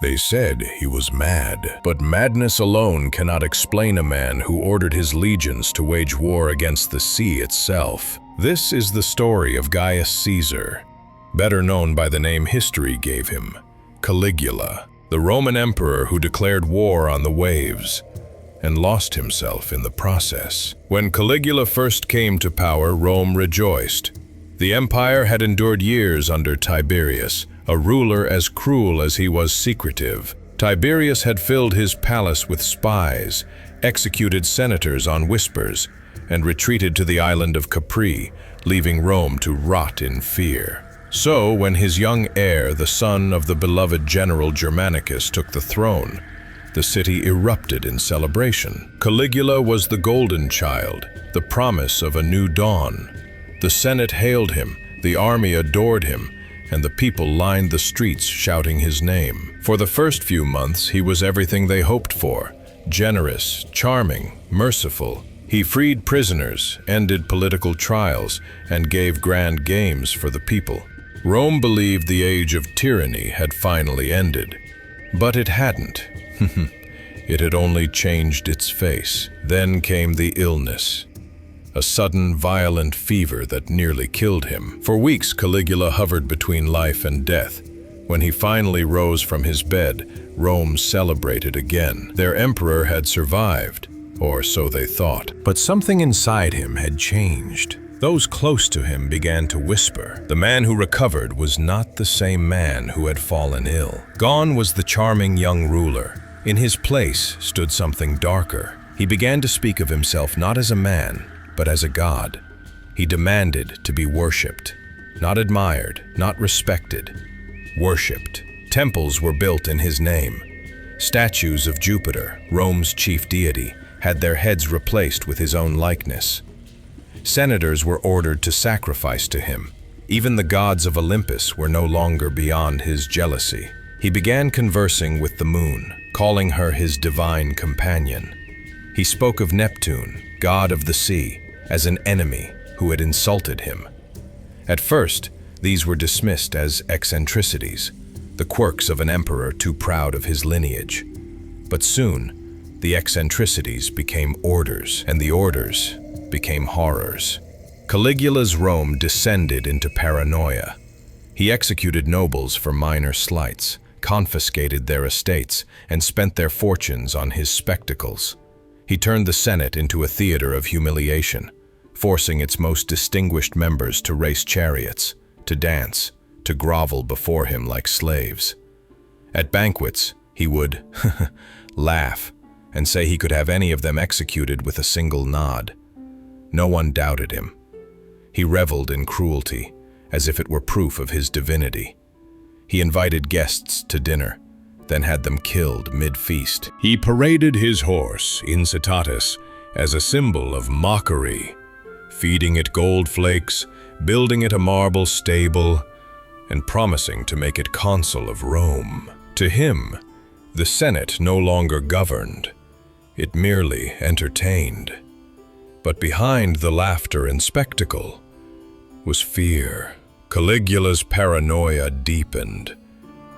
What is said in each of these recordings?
They said he was mad, but madness alone cannot explain a man who ordered his legions to wage war against the sea itself. This is the story of Gaius Caesar, better known by the name history gave him, Caligula, the Roman emperor who declared war on the waves and lost himself in the process. When Caligula first came to power, Rome rejoiced. The empire had endured years under Tiberius, a ruler as cruel as he was secretive. Tiberius had filled his palace with spies, executed senators on whispers, and retreated to the island of Capri, leaving Rome to rot in fear. So, when his young heir, the son of the beloved general Germanicus, took the throne, the city erupted in celebration. Caligula was the golden child, the promise of a new dawn. The Senate hailed him, the army adored him, and the people lined the streets shouting his name. For the first few months, he was everything they hoped for: generous, charming, merciful. He freed prisoners, ended political trials, and gave grand games for the people. Rome believed the age of tyranny had finally ended. But it hadn't. It had only changed its face. Then came the illness. A sudden, violent fever that nearly killed him. For weeks, Caligula hovered between life and death. When he finally rose from his bed, Rome celebrated again. Their emperor had survived, or so they thought. But something inside him had changed. Those close to him began to whisper. The man who recovered was not the same man who had fallen ill. Gone was the charming young ruler. In his place stood something darker. He began to speak of himself not as a man, but as a god. He demanded to be worshipped, not admired, not respected, worshipped. Temples were built in his name. Statues of Jupiter, Rome's chief deity, had their heads replaced with his own likeness. Senators were ordered to sacrifice to him. Even the gods of Olympus were no longer beyond his jealousy. He began conversing with the moon, calling her his divine companion. He spoke of Neptune, god of the sea, as an enemy who had insulted him. At first, these were dismissed as eccentricities, the quirks of an emperor too proud of his lineage. But soon, the eccentricities became orders, and the orders became horrors. Caligula's Rome descended into paranoia. He executed nobles for minor slights, confiscated their estates, and spent their fortunes on his spectacles. He turned the Senate into a theater of humiliation, forcing its most distinguished members to race chariots, to dance, to grovel before him like slaves. At banquets, he would laugh and say he could have any of them executed with a single nod. No one doubted him. He reveled in cruelty, as if it were proof of his divinity. He invited guests to dinner, then had them killed mid-feast. He paraded his horse, Incitatus, as a symbol of mockery, feeding it gold flakes, building it a marble stable, and promising to make it consul of Rome. To him, the Senate no longer governed. It merely entertained. But behind the laughter and spectacle was fear. Caligula's paranoia deepened.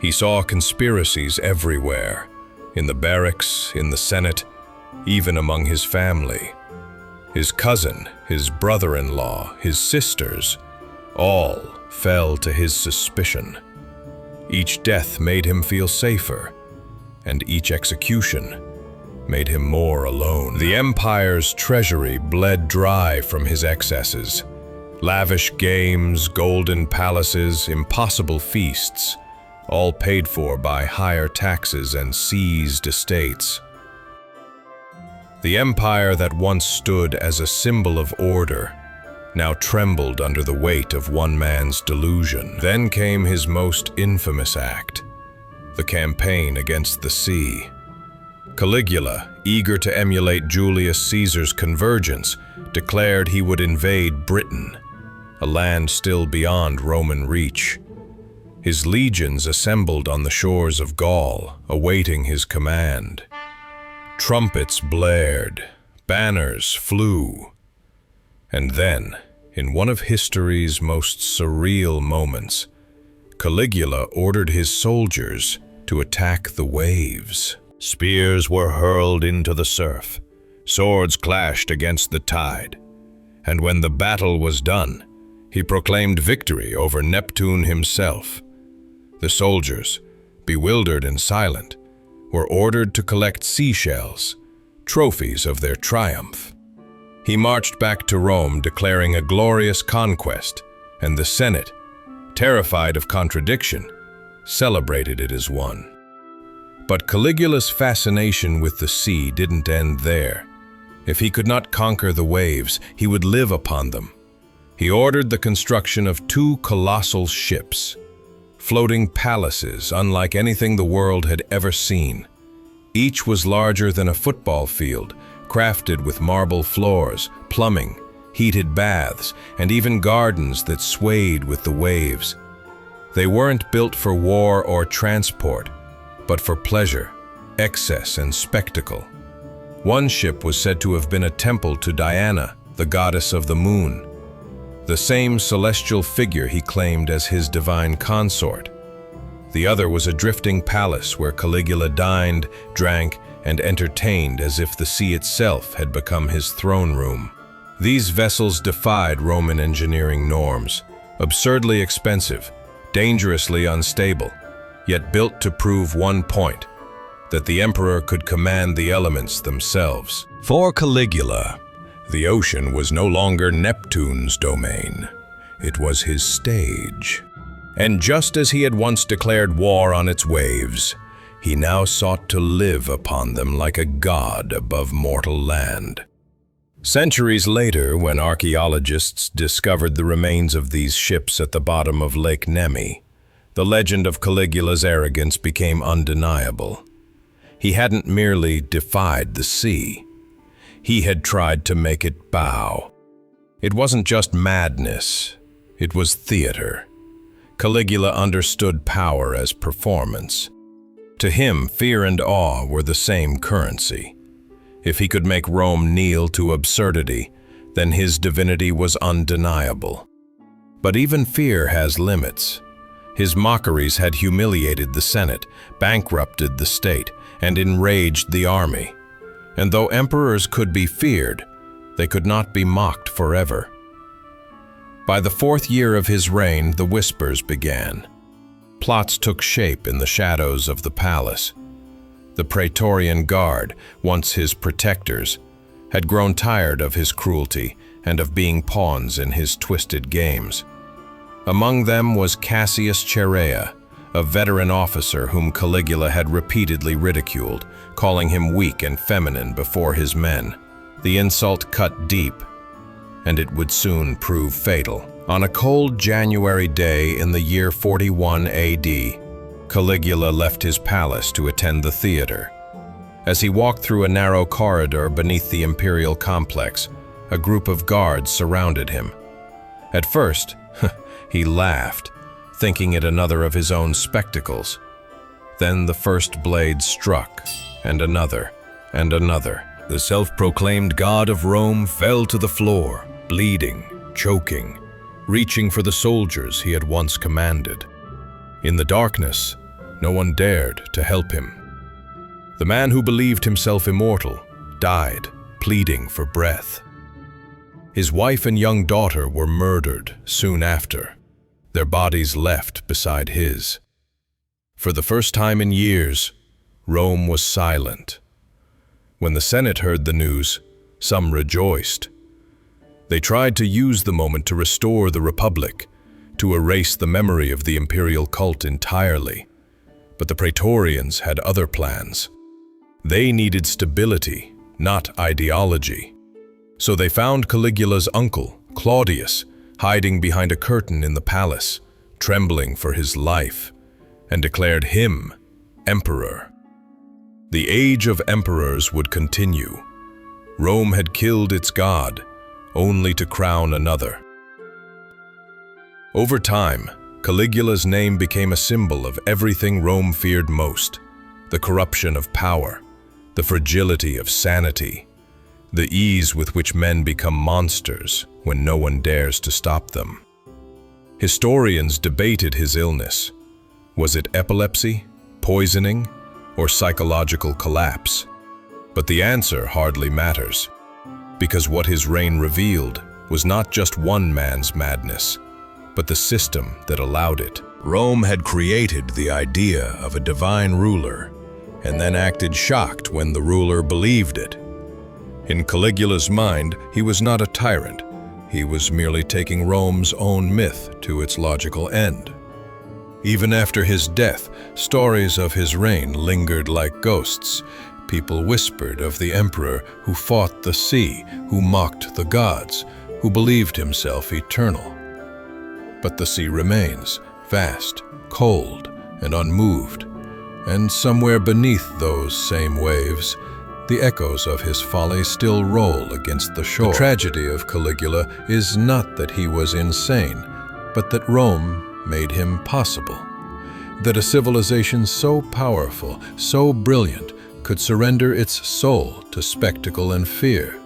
He saw conspiracies everywhere, in the barracks, in the Senate, even among his family. His cousin, his brother-in-law, his sisters, all fell to his suspicion. Each death made him feel safer, and each execution made him more alone. The empire's treasury bled dry from his excesses. Lavish games, golden palaces, impossible feasts, all paid for by higher taxes and seized estates. The empire that once stood as a symbol of order now trembled under the weight of one man's delusion. Then came his most infamous act, the campaign against the sea. Caligula, eager to emulate Julius Caesar's convergence, declared he would invade Britain, a land still beyond Roman reach. His legions assembled on the shores of Gaul, awaiting his command. Trumpets blared, banners flew. And then, in one of history's most surreal moments, Caligula ordered his soldiers to attack the waves. Spears were hurled into the surf, swords clashed against the tide, and when the battle was done, he proclaimed victory over Neptune himself. The soldiers, bewildered and silent, were ordered to collect seashells, trophies of their triumph. He marched back to Rome declaring a glorious conquest, and the Senate, terrified of contradiction, celebrated it as won. But Caligula's fascination with the sea didn't end there. If he could not conquer the waves, he would live upon them. He ordered the construction of 2 colossal ships, floating palaces unlike anything the world had ever seen. Each was larger than a football field, crafted with marble floors, plumbing, heated baths, and even gardens that swayed with the waves. They weren't built for war or transport, but for pleasure, excess, and spectacle. One ship was said to have been a temple to Diana, the goddess of the moon, the same celestial figure he claimed as his divine consort. The other was a drifting palace where Caligula dined, drank, and entertained as if the sea itself had become his throne room. These vessels defied Roman engineering norms, absurdly expensive, dangerously unstable, yet built to prove one point, that the emperor could command the elements themselves. For Caligula, the ocean was no longer Neptune's domain. It was his stage. And just as he had once declared war on its waves, he now sought to live upon them like a god above mortal land. Centuries later, when archaeologists discovered the remains of these ships at the bottom of Lake Nemi, the legend of Caligula's arrogance became undeniable. He hadn't merely defied the sea. He had tried to make it bow. It wasn't just madness, it was theater. Caligula understood power as performance. To him, fear and awe were the same currency. If he could make Rome kneel to absurdity, then his divinity was undeniable. But even fear has limits. His mockeries had humiliated the Senate, bankrupted the state, and enraged the army. And though emperors could be feared, they could not be mocked forever. By the 4th year of his reign, the whispers began. Plots took shape in the shadows of the palace. The Praetorian Guard, once his protectors, had grown tired of his cruelty and of being pawns in his twisted games. Among them was Cassius Chaerea, a veteran officer whom Caligula had repeatedly ridiculed, calling him weak and feminine before his men. The insult cut deep, and it would soon prove fatal. On a cold January day in the year 41 AD, Caligula left his palace to attend the theater. As he walked through a narrow corridor beneath the imperial complex, a group of guards surrounded him. At first, he laughed, thinking it another of his own spectacles. Then the first blade struck, and another, and another. The self-proclaimed god of Rome fell to the floor, bleeding, choking, reaching for the soldiers he had once commanded. In the darkness, no one dared to help him. The man who believed himself immortal died, pleading for breath. His wife and young daughter were murdered soon after, their bodies left beside his. For the first time in years, Rome was silent. When the Senate heard the news, some rejoiced. They tried to use the moment to restore the Republic, to erase the memory of the imperial cult entirely. But the Praetorians had other plans. They needed stability, not ideology. So they found Caligula's uncle, Claudius, hiding behind a curtain in the palace, trembling for his life, and declared him emperor. The age of emperors would continue. Rome had killed its god, only to crown another. Over time, Caligula's name became a symbol of everything Rome feared most: the corruption of power, the fragility of sanity, the ease with which men become monsters when no one dares to stop them. Historians debated his illness. Was it epilepsy, poisoning, or psychological collapse? But the answer hardly matters, because what his reign revealed was not just one man's madness, but the system that allowed it. Rome had created the idea of a divine ruler, and then acted shocked when the ruler believed it. In Caligula's mind, he was not a tyrant. He was merely taking Rome's own myth to its logical end. Even after his death, stories of his reign lingered like ghosts. People whispered of the emperor who fought the sea, who mocked the gods, who believed himself eternal. But the sea remains, vast, cold, and unmoved. And somewhere beneath those same waves, the echoes of his folly still roll against the shore. The tragedy of Caligula is not that he was insane, but that Rome made him possible. That a civilization so powerful, so brilliant, could surrender its soul to spectacle and fear.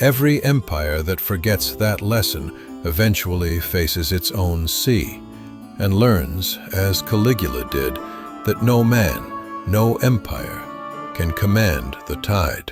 Every empire that forgets that lesson eventually faces its own sea, and learns, as Caligula did, that no man, no empire, can command the tide.